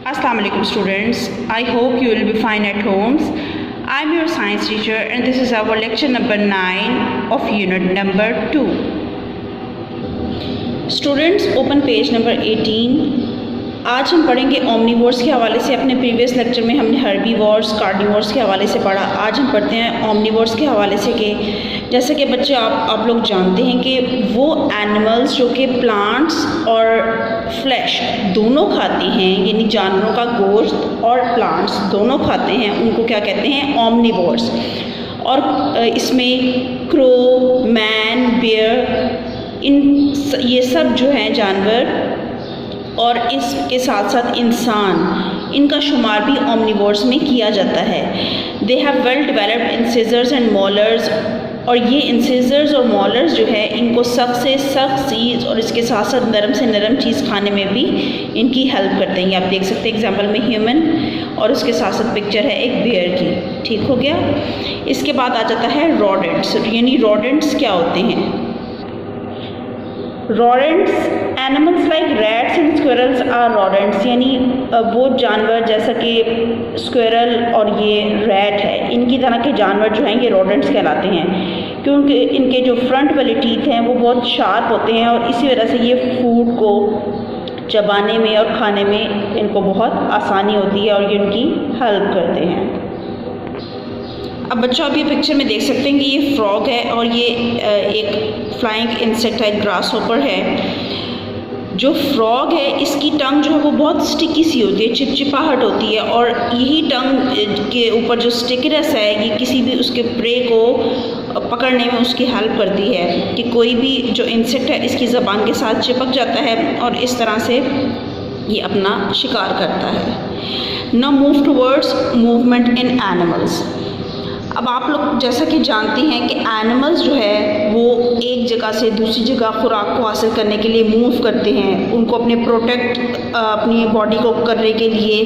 Assalamu alaikum students. I hope you will be fine at homes. I'm your science teacher and this is our lecture number 9 of unit number 2. Students, open page number 18. आज हम पढ़ेंगे omnivores के हवाले से। अपने previous lecture में हमने herbivores, carnivores के हवाले से पढ़ा। आज हम पढ़ते हैं ओमनीवोर्स के हवाले से कि जैसे कि बच्चे आप लोग जानते हैं कि वो एनिमल्स जो कि प्लांट्स और फ्लैश दोनों खाते हैं, यानी जानवरों का गोश्त और प्लांट्स दोनों खाते हैं, उनको क्या कहते हैं? ओमनीवोर्स। और इसमें क्रो, मैन, बियर, ये सब जो हैं जानवर और इसके साथ साथ इंसान, इनका शुमार भी ओमनीवोर्स में किया जाता है। They have well developed incisors and molars, और ये इंसिजर्स और मॉलर्स जो है इनको सख्त से सख्त चीज़ और इसके साथ साथ नरम से नरम चीज़ खाने में भी इनकी हेल्प करते हैं। आप देख सकते हैं एग्जाम्पल में ह्यूमन और उसके साथ साथ पिक्चर है एक बियर की। ठीक हो गया। इसके बाद आ जाता है रोडेंट्स, यानी रोडेंट्स क्या होते हैं? Rodents, animals like rats and squirrels are rodents, यानी वो जानवर जैसा कि स्क्विरल और ये रैट है, इनकी तरह के जानवर जो हैं ये रोडेंट्स कहलाते हैं, क्योंकि इनके जो फ्रंट वाले टीथ हैं वो बहुत शार्प होते हैं और इसी वजह से ये फूड को चबाने में और खाने में इनको बहुत आसानी होती है और ये उनकी हेल्प करते हैं। अब बच्चों आप ये पिक्चर में देख सकते हैं कि ये फ्रॉग है और ये एक फ्लाइंग इंसेक्ट है, ग्रास होपर है। जो फ्रॉग है इसकी टंग जो है वो बहुत स्टिकी सी होती है, चिपचिपाहट होती है, और यही टंग के ऊपर जो स्टिकीनेस है ये किसी भी उसके प्रे को पकड़ने में उसकी हेल्प करती है कि कोई भी जो इंसेक्ट है इसकी ज़बान के साथ चिपक जाता है और इस तरह से ये अपना शिकार करता है। Now move towards movement in animals. अब आप लोग जैसा कि जानते हैं कि एनिमल्स जो है वो एक जगह से दूसरी जगह खुराक को हासिल करने के लिए मूव करते हैं। उनको अपने अपनी बॉडी को करने के लिए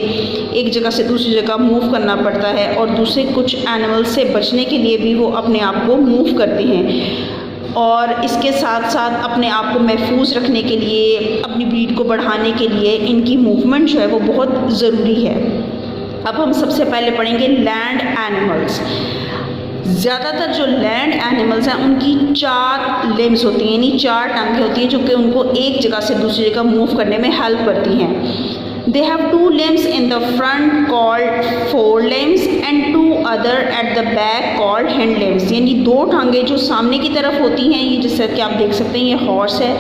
एक जगह से दूसरी जगह मूव करना पड़ता है, और दूसरे कुछ एनिमल्स से बचने के लिए भी वो अपने आप को मूव करते हैं, और इसके साथ साथ अपने आप को महफूज रखने के लिए, अपनी ब्रीड को बढ़ाने के लिए इनकी मूवमेंट जो है वो बहुत ज़रूरी है। अब हम सबसे पहले पढ़ेंगे लैंड एनिमल्स। ज़्यादातर जो लैंड एनिमल्स हैं उनकी 4 लिम्स होती हैं, यानी 4 टांगें होती हैं जो कि उनको एक जगह से दूसरी जगह मूव करने में हेल्प करती हैं। They have 2 limbs in the front called four limbs and 2 other at the back called hand limbs, यानी 2 टांगें जो सामने की तरफ होती हैं, ये जैसे कि आप देख सकते हैं ये हॉर्स है,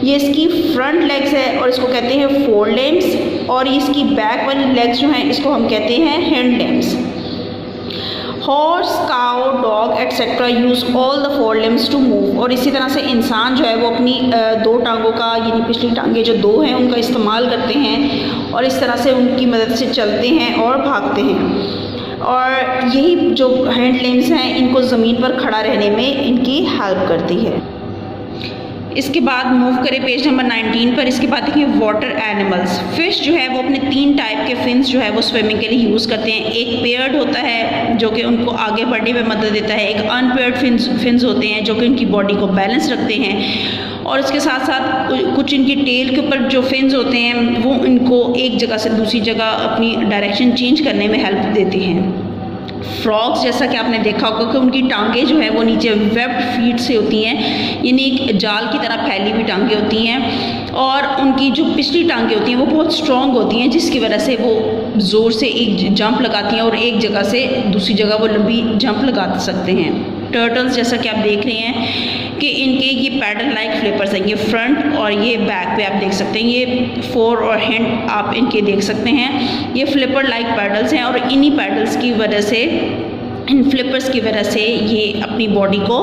ये इसकी फ्रंट लेग्स है और इसको कहते हैं फोर लिम्स, और इसकी बैक वाली लेग्स जो हैं इसको हम कहते हैं hand limbs. Horse, cow, dog etcetera use all the 4 limbs to move, और इसी तरह से इंसान जो है वो अपनी 2 टांगों का, यानी पिछली टांगें जो 2 हैं उनका इस्तेमाल करते हैं और इस तरह से उनकी मदद से चलते हैं और भागते हैं, और यही जो हैंड लिम्स हैं इनको ज़मीन पर खड़ा रहने में इनकी हेल्प करती है। इसके बाद मूव करें पेज नंबर 19 पर। इसके बाद देखिए वाटर एनिमल्स। फ़िश जो है वो अपने 3 टाइप के फिन्स जो है वो स्विमिंग के लिए यूज़ करते हैं। एक पेयर्ड होता है जो कि उनको आगे बढ़ने में मदद देता है, एक अनपेयर्ड फिन्स होते हैं जो कि उनकी बॉडी को बैलेंस रखते हैं, और इसके साथ साथ कुछ इनकी टेल के ऊपर जो फिन्स होते हैं वो इनको एक जगह से दूसरी जगह अपनी डायरेक्शन चेंज करने में हेल्प देते हैं। फ्रॉग्स जैसा कि आपने देखा होगा कि उनकी टांगें जो है वो नीचे वेब्ड फीट से होती हैं, यानी एक जाल की तरह फैली हुई टांगें होती हैं, और उनकी जो पिछली टांगें होती हैं वो बहुत स्ट्रॉन्ग होती हैं, जिसकी वजह से वो ज़ोर से एक जंप लगाती हैं और एक जगह से दूसरी जगह वो लंबी जंप लगा सकते हैं। टर्टल्स जैसा कि आप देख रहे हैं कि इनके ये पैडल लाइक फ्लिपर्स हैं, ये फ्रंट और ये बैक पे आप देख सकते हैं, ये फोर और हैंड आप इनके देख सकते हैं, ये फ्लिपर लाइक पैडल्स हैं, और इन्हीं पैडल्स की वजह से, इन फ्लिपर्स की वजह से ये अपनी बॉडी को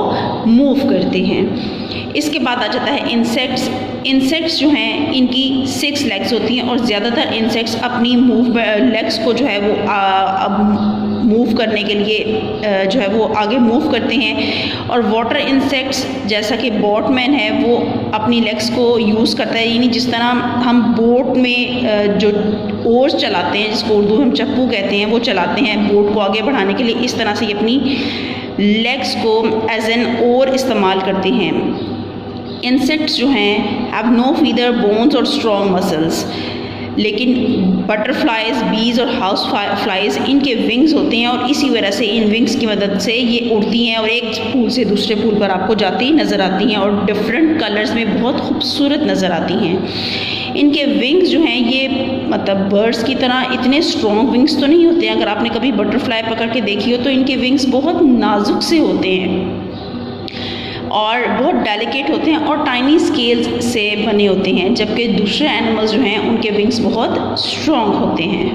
मूव करते हैं। इसके बाद आ जाता है इंसेक्ट्स। इंसेक्ट्स जो हैं इनकी 6 लेग्स होती हैं, और ज़्यादातर इंसेक्ट्स अपनी लेग्स को जो है वो मूव करने के लिए जो है वो आगे मूव करते हैं, और वाटर इंसेक्ट्स जैसा कि बोटमैन है वो अपनी लेग्स को यूज़ करता है, यानी जिस तरह हम बोट में जो ओर्स चलाते हैं, जिसको उर्दू में हम चप्पू कहते हैं, वो चलाते हैं बोट को आगे बढ़ाने के लिए, इस तरह से ये अपनी लेग्स को एज एन ओर इस्तेमाल करते हैं। इंसेक्ट्स जो हैं हैव नो फीदर, बोन्स और स्ट्रॉन्ग मसल्स। लेकिन बटरफ्लाइज, बीज और हाउस फ्लाइज इनके विंग्स होते हैं और इसी वजह से इन विंग्स की मदद से ये उड़ती हैं और एक फूल से दूसरे फूल पर आपको जाती नज़र आती हैं और डिफरेंट कलर्स में बहुत खूबसूरत नज़र आती हैं। इनके विंग्स जो हैं ये मतलब बर्ड्स की तरह इतने स्ट्रॉन्ग विंग्स तो नहीं होते हैं। अगर आपने कभी बटरफ्लाई पकड़ के देखी हो तो इनके विंग्स बहुत नाजुक से होते हैं और बहुत डेलिकेट होते हैं और टाइनी स्केल्स से बने होते हैं, जबकि दूसरे एनिमल्स जो हैं उनके विंग्स बहुत स्ट्रॉन्ग होते हैं।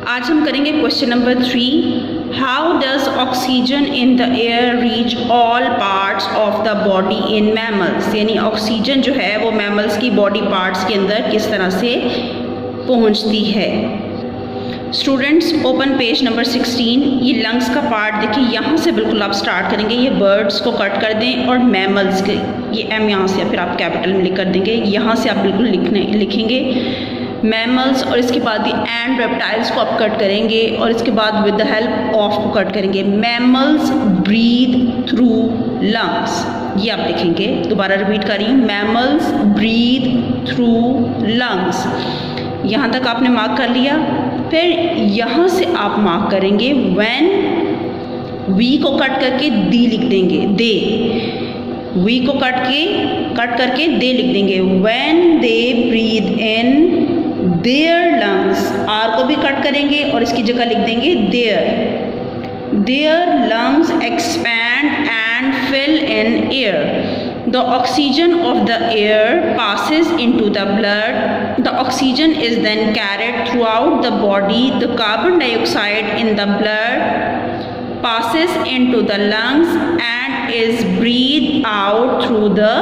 आज हम करेंगे question number 3। How does oxygen in the air reach all parts of the body in mammals, यानी ऑक्सीजन जो है वो मैमल्स की बॉडी पार्ट्स के अंदर किस तरह से पहुंचती है। Students open page number 16। ये लंग्स का पार्ट देखिए, यहाँ से बिल्कुल आप स्टार्ट करेंगे, ये बर्ड्स को कट कर दें और मैमल्स के ये एम यहाँ से फिर आप कैपिटल में लिख कर देंगे, यहाँ से आप बिल्कुल लिखेंगे मैमल्स और इसके बाद ये एंड रेप्टाइल्स को आप कट करेंगे और इसके बाद विद द हेल्प ऑफ को कट करेंगे। मैमल्स ब्रीथ थ्रू लंग्स, ये आप लिखेंगे। दोबारा रिपीट कर रही हूँ, मैमल्स ब्रीथ थ्रू लंग्स। यहाँ तक आपने मार्क कर लिया। फिर यहाँ से आप मार्क करेंगे व्हेन, वी को कट करके दी लिख देंगे, दे, वी को कट करके दे लिख देंगे। When they breathe in their lungs, are को भी कट करेंगे और इसकी जगह लिख देंगे their lungs expand and fill in air. The oxygen of the air passes into the blood. The oxygen is then carried throughout the body. The carbon dioxide in the blood passes into the lungs and is breathed out through the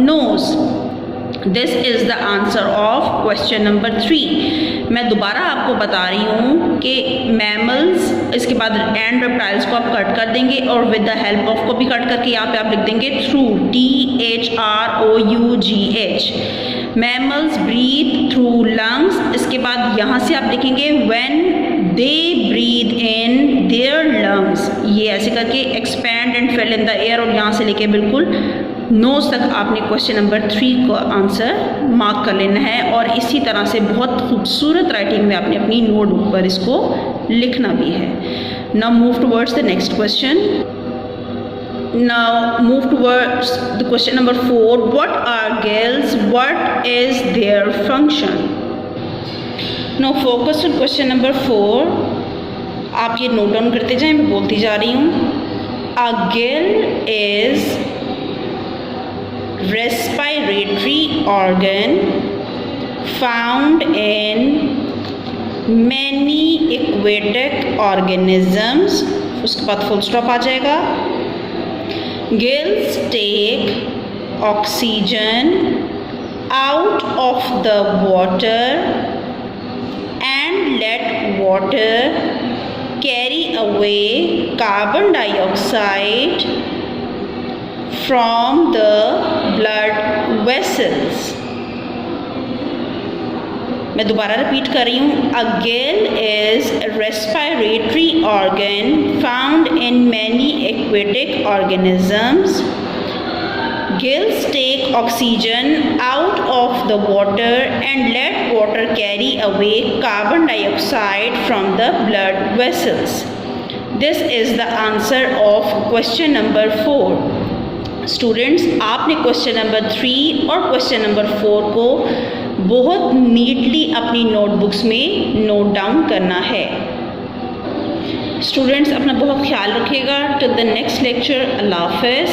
nose. This is the answer of question number 3. मैं दोबारा आपको बता रही हूँ कि mammals, इसके बाद and reptiles को आप कट कर देंगे और विद द हेल्प ऑफ को भी कट करके यहाँ पे आप लिख देंगे through, THROUGH। Mammals breathe through lungs, इसके बाद यहाँ से आप लिखेंगे when they breathe in their lungs, ये ऐसे करके expand and fill in the air और यहाँ से लेके बिल्कुल नोज तक आपने क्वेश्चन नंबर 3 का आंसर मार्क कर लेना है और इसी तरह से बहुत खूबसूरत राइटिंग में आपने अपनी नोटबुक पर इसको लिखना भी है। Now move towards the next question. Now move towards the question number 4. What are gills? What is their function? Now focus on question number 4. आप ये नोट डाउन करते जाएं, मैं बोलती जा रही हूँ। A gill is respiratory organ found in many aquatic organisms. उसके बाद फुल स्टॉप आ जाएगा। Gills take oxygen out of the water and let water carry away carbon dioxide from the blood vessels. मैं दोबारा रिपीट कर रही हूँ। A gill is a respiratory organ found in many aquatic organisms. Gills take oxygen out of the water and let water carry away carbon dioxide from the blood vessels. This is the answer of question number 4. Students, आपने question number 3 और question number 4 को बहुत neatly अपनी notebooks में note down करना है। Students, अपना बहुत ख्याल रखिएगा। टिल द नेक्स्ट लेक्चर, अल्लाह हाफ़िज़।